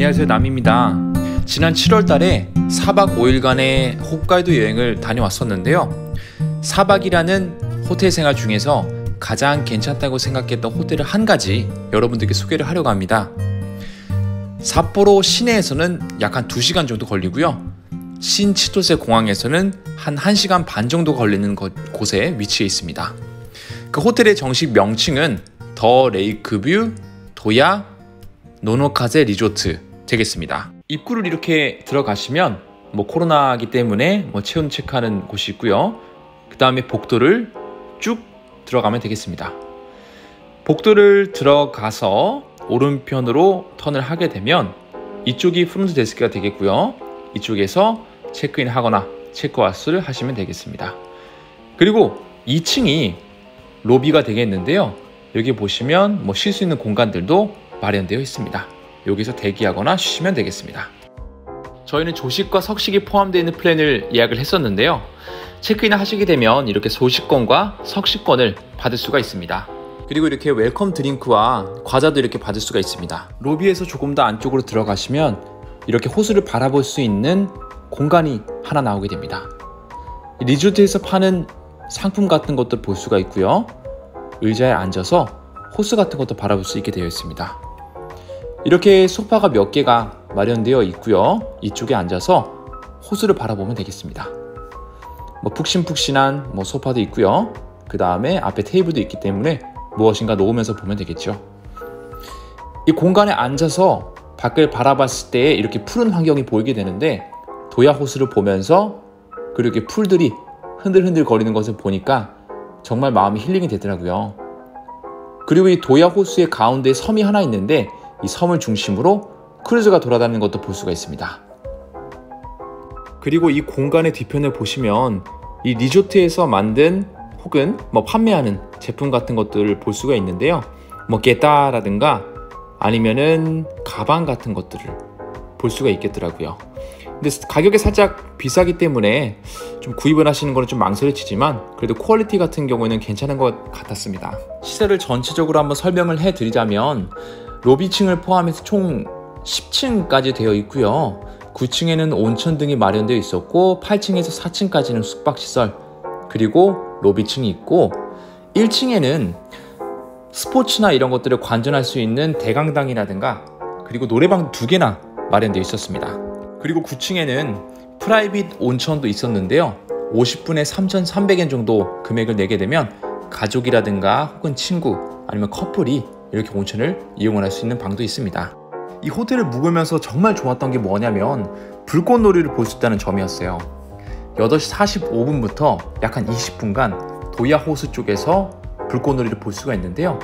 안녕하세요, 남입니다. 지난 7월 달에 4박 5일간의 홋카이도 여행을 다녀왔었는데요. 4박이라는 호텔 생활 중에서 가장 괜찮다고 생각했던 호텔을 한 가지 여러분들께 소개를 하려고 합니다. 삿포로 시내에서는 약 한 2시간 정도 걸리고요. 신치토세 공항에서는 한 1시간 반 정도 걸리는 곳에 위치해 있습니다. 그 호텔의 정식 명칭은 더 레이크뷰 도야 노노카제 리조트 되겠습니다. 입구를 이렇게 들어가시면 코로나이기 때문에 체온 체크하는 곳이 있고요. 그 다음에 복도를 쭉 들어가면 되겠습니다. 복도를 들어가서 오른편으로 턴을 하게 되면 이쪽이 프론트 데스크가 되겠고요. 이쪽에서 체크인 하거나 체크아웃을 하시면 되겠습니다. 그리고 2층이 로비가 되겠는데요. 여기 보시면 쉴 수 있는 공간들도 마련되어 있습니다. 여기서 대기하거나 쉬시면 되겠습니다. 저희는 조식과 석식이 포함되어 있는 플랜을 예약을 했었는데요. 체크인을 하시게 되면 이렇게 조식권과 석식권을 받을 수가 있습니다. 그리고 이렇게 웰컴 드링크와 과자도 이렇게 받을 수가 있습니다. 로비에서 조금 더 안쪽으로 들어가시면 이렇게 호수를 바라볼 수 있는 공간이 하나 나오게 됩니다. 리조트에서 파는 상품 같은 것도 볼 수가 있고요. 의자에 앉아서 호수 같은 것도 바라볼 수 있게 되어 있습니다. 이렇게 소파가 몇 개가 마련되어 있고요. 이쪽에 앉아서 호수를 바라보면 되겠습니다. 푹신푹신한 소파도 있고요. 그 다음에 앞에 테이블도 있기 때문에 무엇인가 놓으면서 보면 되겠죠. 이 공간에 앉아서 밖을 바라봤을 때 이렇게 푸른 환경이 보이게 되는데 도야 호수를 보면서 그리고 이렇게 풀들이 흔들흔들 거리는 것을 보니까 정말 마음이 힐링이 되더라고요. 그리고 이 도야 호수의 가운데 섬이 하나 있는데 이 섬을 중심으로 크루즈가 돌아다니는 것도 볼 수가 있습니다. 그리고 이 공간의 뒤편을 보시면 이 리조트에서 만든 혹은 판매하는 제품 같은 것들을 볼 수가 있는데요. 게따라든가 아니면은 가방 같은 것들을 볼 수가 있겠더라고요. 근데 가격이 살짝 비싸기 때문에 좀 구입을 하시는 거는 좀 망설여지지만 그래도 퀄리티 같은 경우에는 괜찮은 것 같았습니다. 시설을 전체적으로 한번 설명을 해드리자면 로비층을 포함해서 총 10층까지 되어 있고요. 9층에는 온천 등이 마련되어 있었고 8층에서 4층까지는 숙박시설 그리고 로비층이 있고 1층에는 스포츠나 이런 것들을 관전할 수 있는 대강당이라든가 그리고 노래방 2개나 마련되어 있었습니다. 그리고 9층에는 프라이빗 온천도 있었는데요. 50분에 3,300엔 정도 금액을 내게 되면 가족이라든가 혹은 친구 아니면 커플이 이렇게 온천을 이용을 할 수 있는 방도 있습니다. 이 호텔을 묵으면서 정말 좋았던 게 뭐냐면 불꽃놀이를 볼 수 있다는 점이었어요. 8시 45분부터 약 한 20분간 도야 호수 쪽에서 불꽃놀이를 볼 수가 있는데요.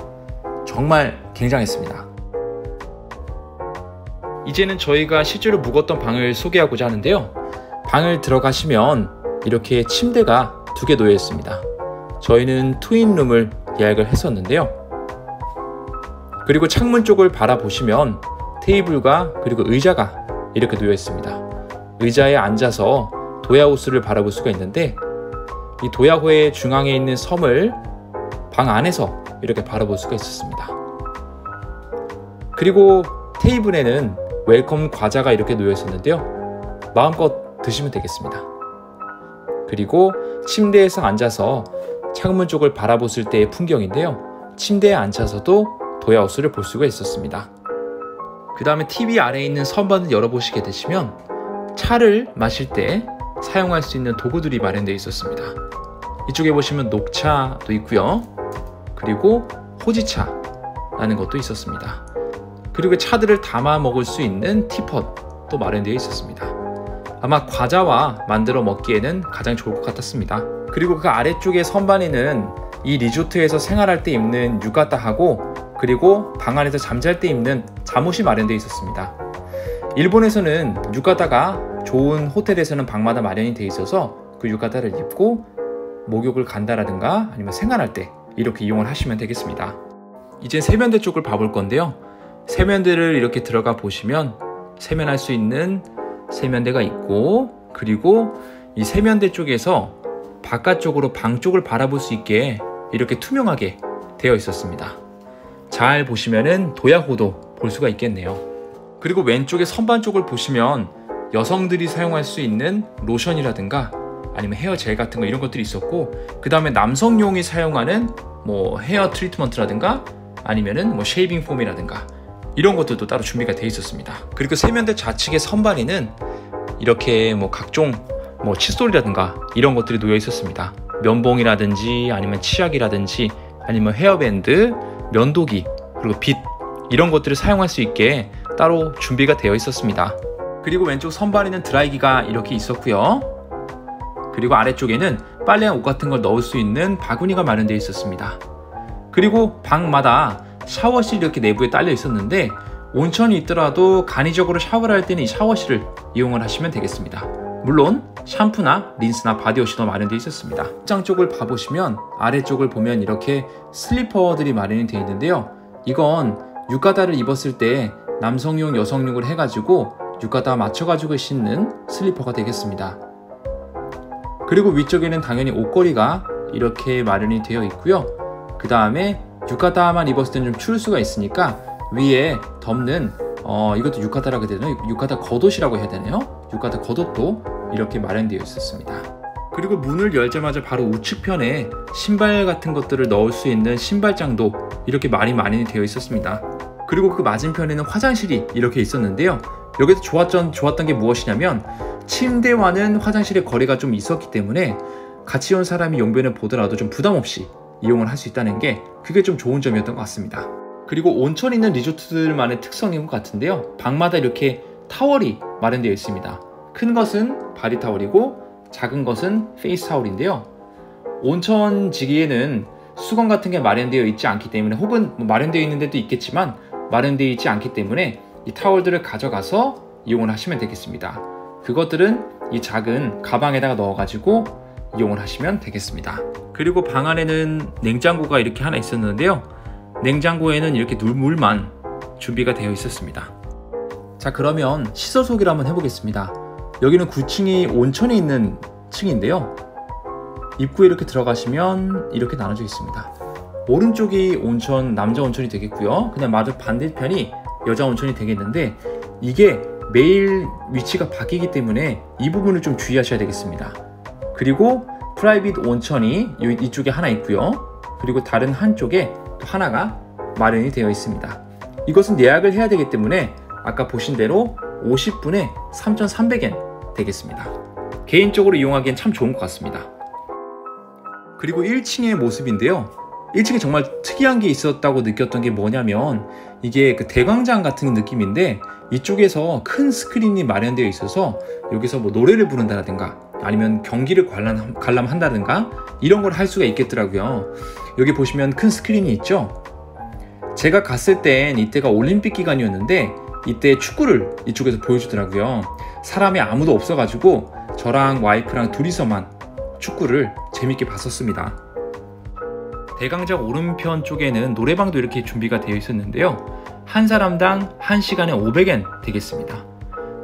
정말 굉장했습니다. 이제는 저희가 실제로 묵었던 방을 소개하고자 하는데요. 방을 들어가시면 이렇게 침대가 2개 놓여 있습니다. 저희는 트윈룸을 예약을 했었는데요. 그리고 창문 쪽을 바라보시면 테이블과 그리고 의자가 이렇게 놓여 있습니다. 의자에 앉아서 도야호수를 바라볼 수가 있는데 이 도야호의 중앙에 있는 섬을 방 안에서 이렇게 바라볼 수가 있었습니다. 그리고 테이블에는 웰컴 과자가 이렇게 놓여 있었는데요. 마음껏 드시면 되겠습니다. 그리고 침대에서 앉아서 창문 쪽을 바라봤을 때의 풍경인데요. 침대에 앉아서도 도야호수를 볼 수가 있었습니다. 그 다음에 TV 아래에 있는 선반을 열어보시게 되시면 차를 마실 때 사용할 수 있는 도구들이 마련되어 있었습니다. 이쪽에 보시면 녹차도 있고요. 그리고 호지차라는 것도 있었습니다. 그리고 차들을 담아 먹을 수 있는 티폿도 마련되어 있었습니다. 아마 과자와 만들어 먹기에는 가장 좋을 것 같았습니다. 그리고 그 아래쪽에 선반에는 이 리조트에서 생활할 때 입는 유가타하고 그리고 방 안에서 잠잘 때 입는 잠옷이 마련되어 있었습니다. 일본에서는 유가타가 좋은 호텔에서는 방마다 마련이 되어 있어서 그 유가타를 입고 목욕을 간다라든가 아니면 생활할 때 이렇게 이용을 하시면 되겠습니다. 이제 세면대 쪽을 봐볼 건데요. 세면대를 이렇게 들어가 보시면 세면할 수 있는 세면대가 있고 그리고 이 세면대 쪽에서 바깥쪽으로 방 쪽을 바라볼 수 있게 이렇게 투명하게 되어 있었습니다. 잘 보시면은 도야호도 볼 수가 있겠네요. 그리고 왼쪽에 선반 쪽을 보시면 여성들이 사용할 수 있는 로션이라든가 아니면 헤어 젤 같은 거 이런 것들이 있었고, 그 다음에 남성용이 사용하는 뭐 헤어 트리트먼트라든가 아니면은 뭐 쉐이빙 폼이라든가 이런 것들도 따로 준비가 되어 있었습니다. 그리고 세면대 좌측의 선반에는 이렇게 뭐 각종 뭐 칫솔이라든가 이런 것들이 놓여 있었습니다. 면봉이라든지 아니면 치약이라든지 아니면 헤어밴드, 면도기, 그리고 빗 이런 것들을 사용할 수 있게 따로 준비가 되어 있었습니다. 그리고 왼쪽 선반에는 드라이기가 이렇게 있었고요. 그리고 아래쪽에는 빨래랑 옷 같은 걸 넣을 수 있는 바구니가 마련되어 있었습니다. 그리고 방마다 샤워실이 이렇게 내부에 딸려 있었는데, 온천이 있더라도 간이적으로 샤워를 할 때는 이 샤워실을 이용을 하시면 되겠습니다. 물론 샴푸나 린스나 바디워시도 마련되어 있었습니다. 옷장 쪽을 봐보시면 아래쪽을 보면 이렇게 슬리퍼들이 마련이 되어 있는데요. 이건 유카다를 입었을 때 남성용, 여성용을 해가지고 유카다 맞춰가지고 신는 슬리퍼가 되겠습니다. 그리고 위쪽에는 당연히 옷걸이가 이렇게 마련이 되어 있고요. 그 다음에 유카다만 입었을 때는 좀 추울 수가 있으니까 위에 덮는 이것도 유카다라고 해야 되나요? 유카다 겉옷이라고 해야 되나요? 유카다 겉옷도 이렇게 마련되어 있었습니다. 그리고 문을 열자마자 바로 우측편에 신발 같은 것들을 넣을 수 있는 신발장도 이렇게 마련이 되어 있었습니다. 그리고 그 맞은편에는 화장실이 이렇게 있었는데요. 여기서 좋았던 게 무엇이냐면, 침대와는 화장실의 거리가 좀 있었기 때문에 같이 온 사람이 용변을 보더라도 좀 부담 없이 이용을 할 수 있다는 게, 그게 좀 좋은 점이었던 것 같습니다. 그리고 온천이 있는 리조트들만의 특성인 것 같은데요. 방마다 이렇게 타월이 마련되어 있습니다. 큰 것은 바디 타월이고 작은 것은 페이스 타월인데요. 온천지기에는 수건 같은 게 마련되어 있지 않기 때문에, 혹은 마련되어 있는 데도 있겠지만 마련되어 있지 않기 때문에 이 타월들을 가져가서 이용을 하시면 되겠습니다. 그것들은 이 작은 가방에다가 넣어가지고 이용을 하시면 되겠습니다. 그리고 방 안에는 냉장고가 이렇게 하나 있었는데요. 냉장고에는 이렇게 물만 준비가 되어 있었습니다. 자, 그러면 시설 소개를 한번 해보겠습니다. 여기는 9층이 온천이 있는 층인데요. 입구에 이렇게 들어가시면 이렇게 나눠져 있습니다. 오른쪽이 온천, 남자 온천이 되겠고요. 그냥 마저 반대편이 여자 온천이 되겠는데, 이게 매일 위치가 바뀌기 때문에 이 부분을 좀 주의하셔야 되겠습니다. 그리고 프라이빗 온천이 이쪽에 하나 있고요. 그리고 다른 한쪽에 또 하나가 마련이 되어 있습니다. 이것은 예약을 해야 되기 때문에 아까 보신 대로 50분에 3,300엔 되겠습니다. 개인적으로 이용하기엔 참 좋은 것 같습니다. 그리고 1층의 모습인데요. 1층에 정말 특이한 게 있었다고 느꼈던 게 뭐냐면, 이게 그 대광장 같은 느낌인데 이쪽에서 큰 스크린이 마련되어 있어서 여기서 뭐 노래를 부른다든가 아니면 경기를 관람한다든가 이런 걸 할 수가 있겠더라고요. 여기 보시면 큰 스크린이 있죠. 제가 갔을 땐 이때가 올림픽 기간이었는데 이때 축구를 이쪽에서 보여주더라고요. 사람이 아무도 없어가지고 저랑 와이프랑 둘이서만 축구를 재밌게 봤었습니다. 대광장 오른편 쪽에는 노래방도 이렇게 준비가 되어 있었는데요. 한 사람당 1시간에 500엔 되겠습니다.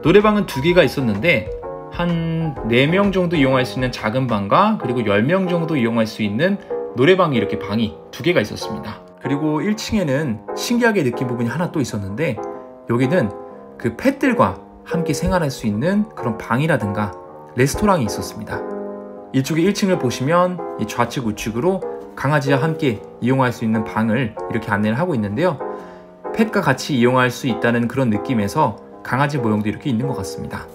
노래방은 2개가 있었는데 한 4명 정도 이용할 수 있는 작은 방과 그리고 10명 정도 이용할 수 있는 노래방이 이렇게 방이 2개가 있었습니다. 그리고 1층에는 신기하게 느낀 부분이 하나 또 있었는데, 여기는 그 펫들과 함께 생활할 수 있는 그런 방이라든가 레스토랑이 있었습니다. 이쪽에 1층을 보시면 이 좌측 우측으로 강아지와 함께 이용할 수 있는 방을 이렇게 안내를 하고 있는데요. 펫과 같이 이용할 수 있다는 그런 느낌에서 강아지 모형도 이렇게 있는 것 같습니다.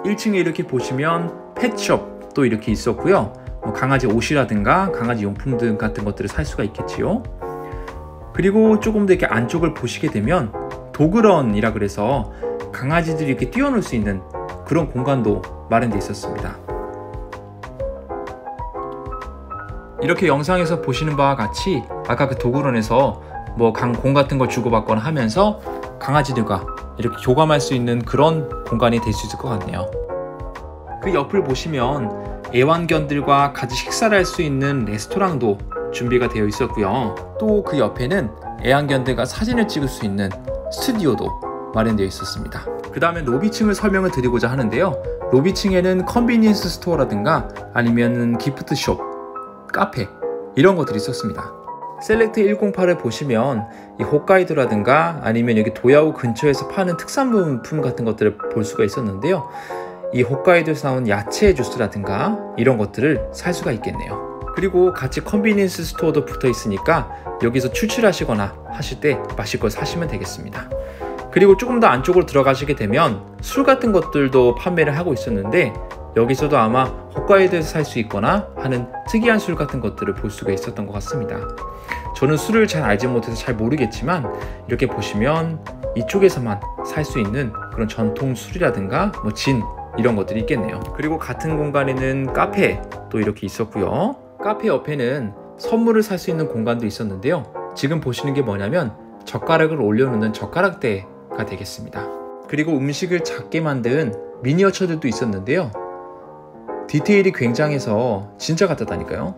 1층에 이렇게 보시면 펫숍도 이렇게 있었고요. 뭐 강아지 옷이라든가 강아지 용품 등 같은 것들을 살 수가 있겠지요. 그리고 조금 더 이렇게 안쪽을 보시게 되면 도그런이라 그래서 강아지들이 이렇게 뛰어놀 수 있는 그런 공간도 마련되어 있었습니다. 이렇게 영상에서 보시는 바와 같이 아까 그 도그런에서 뭐 공 같은 걸 주고받거나 하면서 강아지들과 이렇게 교감할 수 있는 그런 공간이 될 수 있을 것 같네요. 그 옆을 보시면 애완견들과 같이 식사를 할 수 있는 레스토랑도 준비가 되어 있었고요. 또 그 옆에는 애완견들과 사진을 찍을 수 있는 스튜디오도 마련되어 있었습니다. 그 다음에 로비층을 설명을 드리고자 하는데요. 로비층에는 컨비니언스 스토어라든가 아니면 기프트숍, 카페 이런 것들이 있었습니다. 셀렉트 108을 보시면 이 홋카이도라든가 아니면 여기 도야오 근처에서 파는 특산품 같은 것들을 볼 수가 있었는데요. 이 홋카이도에서 나온 야채 주스라든가 이런 것들을 살 수가 있겠네요. 그리고 같이 컨비니언스 스토어도 붙어 있으니까 여기서 출출하시거나 하실 때 마실 걸 사시면 되겠습니다. 그리고 조금 더 안쪽으로 들어가시게 되면 술 같은 것들도 판매를 하고 있었는데 여기서도 아마 홋카이도에서 살 수 있거나 하는 특이한 술 같은 것들을 볼 수가 있었던 것 같습니다. 저는 술을 잘 알지 못해서 잘 모르겠지만 이렇게 보시면 이쪽에서만 살 수 있는 그런 전통 술이라든가 뭐 진 이런 것들이 있겠네요. 그리고 같은 공간에는 카페도 이렇게 있었고요. 카페 옆에는 선물을 살 수 있는 공간도 있었는데요. 지금 보시는 게 뭐냐면 젓가락을 올려놓는 젓가락대가 되겠습니다. 그리고 음식을 작게 만든 미니어처들도 있었는데요. 디테일이 굉장해서 진짜 같았다니까요.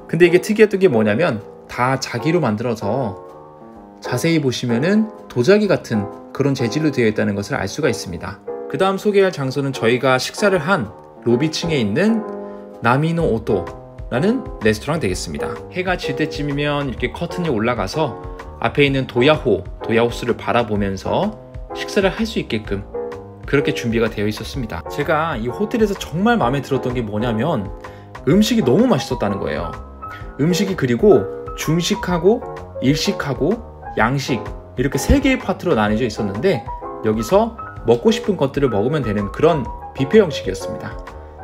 근데 이게 특이했던 게 뭐냐면 다 자기로 만들어서 자세히 보시면은 도자기 같은 그런 재질로 되어 있다는 것을 알 수가 있습니다. 그 다음 소개할 장소는 저희가 식사를 한 로비층에 있는 나미노 오토라는 레스토랑 되겠습니다. 해가 질 때쯤이면 이렇게 커튼이 올라가서 앞에 있는 도야호스를 바라보면서 식사를 할 수 있게끔 그렇게 준비가 되어 있었습니다. 제가 이 호텔에서 정말 마음에 들었던 게 뭐냐면 음식이 너무 맛있었다는 거예요. 음식이 그리고 중식하고 일식하고 양식 이렇게 3개의 파트로 나뉘어져 있었는데 여기서 먹고 싶은 것들을 먹으면 되는 그런 뷔페 형식이었습니다.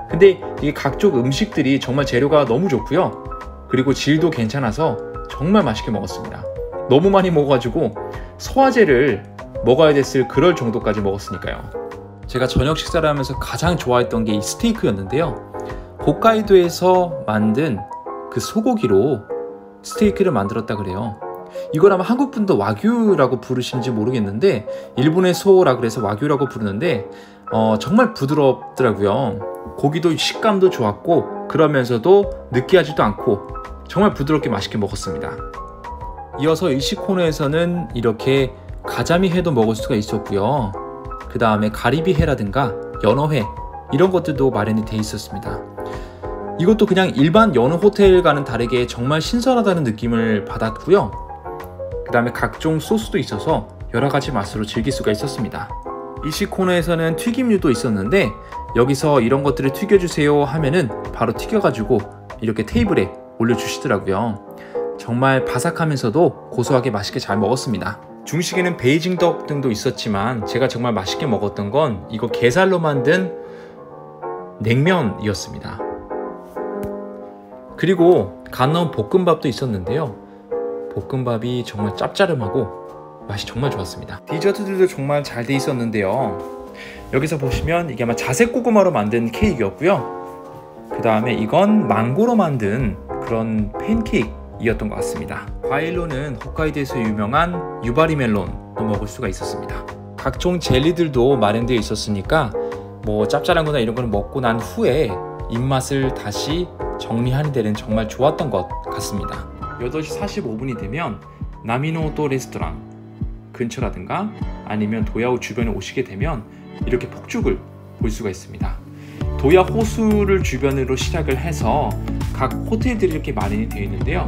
근데 이게 각종 음식들이 정말 재료가 너무 좋고요. 그리고 질도 괜찮아서 정말 맛있게 먹었습니다. 너무 많이 먹어가지고 소화제를 먹어야 됐을 그럴 정도까지 먹었으니까요. 제가 저녁 식사를 하면서 가장 좋아했던 게 이 스테이크였는데요. 홋카이도에서 만든 그 소고기로 스테이크를 만들었다 그래요. 이걸 아마 한국 분도 와규라고 부르시는지 모르겠는데 일본의 소라 그래서 와규라고 부르는데 정말 부드럽더라고요. 고기도 식감도 좋았고 그러면서도 느끼하지도 않고 정말 부드럽게 맛있게 먹었습니다. 이어서 일식 코너에서는 이렇게 가자미 회도 먹을 수가 있었고요. 그 다음에 가리비 회라든가 연어회 이런 것들도 마련이 돼 있었습니다. 이것도 그냥 일반 여느 호텔과는 다르게 정말 신선하다는 느낌을 받았고요. 그 다음에 각종 소스도 있어서 여러 가지 맛으로 즐길 수가 있었습니다. 일식 코너에서는 튀김류도 있었는데 여기서 이런 것들을 튀겨주세요 하면은 바로 튀겨가지고 이렇게 테이블에 올려주시더라고요. 정말 바삭하면서도 고소하게 맛있게 잘 먹었습니다. 중식에는 베이징 떡 등도 있었지만 제가 정말 맛있게 먹었던 건 이거 게살로 만든 냉면이었습니다. 그리고 갓 넣은 볶음밥도 있었는데요. 볶음밥이 정말 짭짤하고 맛이 정말 좋았습니다. 디저트들도 정말 잘 돼 있었는데요. 여기서 보시면 이게 아마 자색 고구마로 만든 케이크였고요. 그 다음에 이건 망고로 만든 그런 팬케이크이었던 것 같습니다. 과일로는 홋카이도에서 유명한 유바리 멜론도 먹을 수가 있었습니다. 각종 젤리들도 마련되어 있었으니까 뭐 짭짤한 거나 이런 거는 먹고 난 후에 입맛을 다시 정리하는 데는 정말 좋았던 것 같습니다. 8시 45분이 되면 나미노오토 레스토랑 근처라든가 아니면 도야오 주변에 오시게 되면 이렇게 폭죽을 볼 수가 있습니다. 도야 호수를 주변으로 시작을 해서 각 호텔들이 이렇게 마련이 되어 있는데요.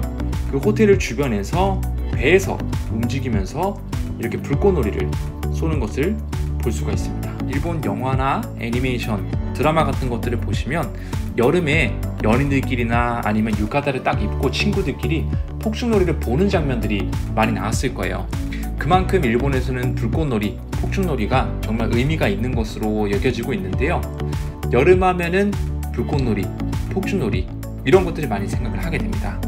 그 호텔을 주변에서 배에서 움직이면서 이렇게 불꽃놀이를 쏘는 것을 볼 수가 있습니다. 일본 영화나 애니메이션, 드라마 같은 것들을 보시면 여름에 연인들끼리나 아니면 유카다를 딱 입고 친구들끼리 폭죽놀이를 보는 장면들이 많이 나왔을 거예요. 그만큼 일본에서는 불꽃놀이, 폭죽놀이가 정말 의미가 있는 것으로 여겨지고 있는데요. 여름 하면은 불꽃놀이, 폭죽놀이 이런 것들이 많이 생각을 하게 됩니다.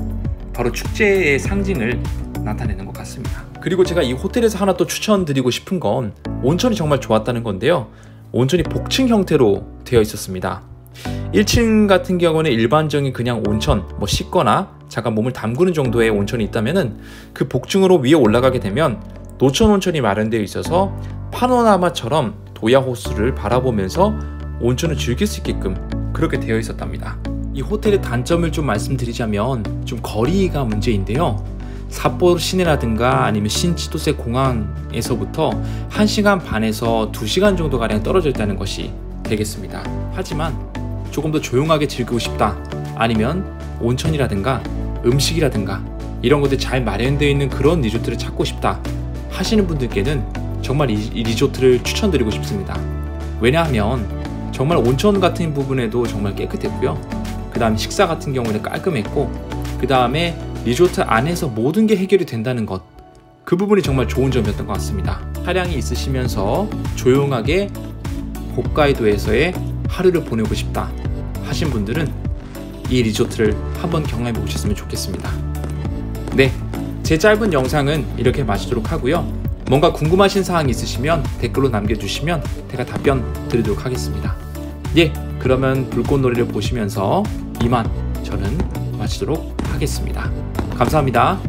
바로 축제의 상징을 나타내는 것 같습니다. 그리고 제가 이 호텔에서 하나 또 추천드리고 싶은 건 온천이 정말 좋았다는 건데요. 온천이 복층 형태로 되어 있었습니다. 1층 같은 경우는 일반적인 그냥 온천, 뭐 씻거나 잠깐 몸을 담그는 정도의 온천이 있다면은 그 복층으로 위에 올라가게 되면 노천 온천이 마련되어 있어서 파노라마처럼 도야 호수를 바라보면서 온천을 즐길 수 있게끔 그렇게 되어 있었답니다. 이 호텔의 단점을 좀 말씀드리자면 좀 거리가 문제인데요. 삿포로 시내라든가 아니면 신치도세 공항에서부터 1시간 반에서 2시간 정도가량 떨어져 있다는 것이 되겠습니다. 하지만 조금 더 조용하게 즐기고 싶다, 아니면 온천이라든가 음식이라든가 이런 것들 잘 마련되어 있는 그런 리조트를 찾고 싶다 하시는 분들께는 정말 이 리조트를 추천드리고 싶습니다. 왜냐하면 정말 온천 같은 부분에도 정말 깨끗했고요. 그 다음에 식사 같은 경우는 깔끔했고, 그 다음에 리조트 안에서 모든 게 해결이 된다는 것, 그 부분이 정말 좋은 점이었던 것 같습니다. 차량이 있으시면서 조용하게 홋카이도에서의 하루를 보내고 싶다 하신 분들은 이 리조트를 한번 경험해 보셨으면 좋겠습니다. 네, 제 짧은 영상은 이렇게 마치도록 하고요. 뭔가 궁금하신 사항이 있으시면 댓글로 남겨주시면 제가 답변 드리도록 하겠습니다. 예, 그러면 불꽃놀이를 보시면서 이만 저는 마치도록 하겠습니다. 감사합니다.